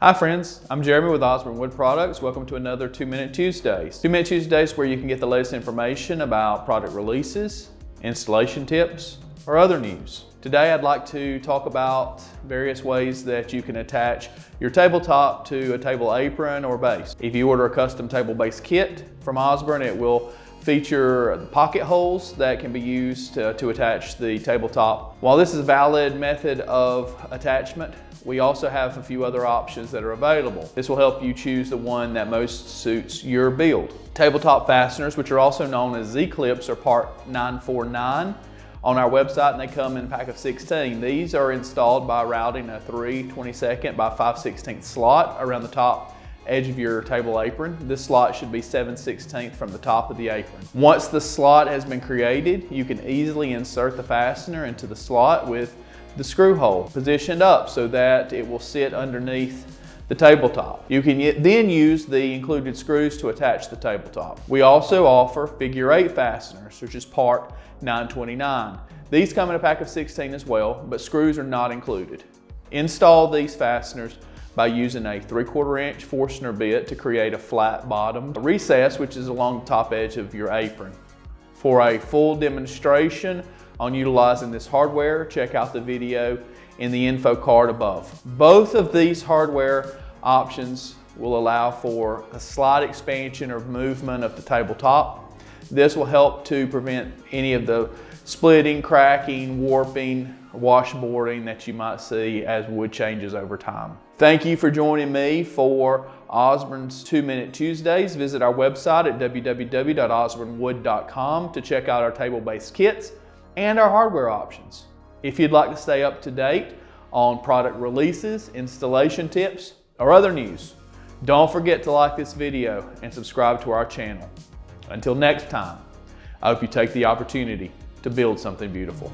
Hi friends, I'm Jeremy with Osborne Wood Products. Welcome to another 2-Minute Tuesdays. 2-Minute Tuesdays where you can get the latest information about product releases, installation tips, or other news. Today I'd like to talk about various ways that you can attach your tabletop to a table apron or base. If you order a custom table base kit from Osborne, it will feature pocket holes that can be used to attach the tabletop. While this is a valid method of attachment, we also have a few other options that are available. This will help you choose the one that most suits your build. Tabletop fasteners, which are also known as Z-clips, are part 949 on our website, and they come in a pack of 16. These are installed by routing a 3/22 by 5/16 slot around the top edge of your table apron. This slot should be 7/16 from the top of the apron. Once the slot has been created, you can easily insert the fastener into the slot with the screw hole positioned up so that it will sit underneath the tabletop. You can then use the included screws to attach the tabletop. We also offer figure 8 fasteners, which is part 929. These come in a pack of 16 as well, but screws are not included. Install these fasteners by using a 3/4 inch Forstner bit to create a flat bottom recess, which is along the top edge of your apron. For a full demonstration on utilizing this hardware, check out the video in the info card above. Both of these hardware options will allow for a slight expansion or movement of the tabletop. This will help to prevent any of the splitting, cracking, warping, washboarding that you might see as wood changes over time. Thank you for joining me for Osborne's 2-Minute Tuesdays. Visit our website at www.osbornewood.com to check out our table base kits and our hardware options. If you'd like to stay up to date on product releases, installation tips, or other news, don't forget to like this video and subscribe to our channel. Until next time, I hope you take the opportunity to build something beautiful.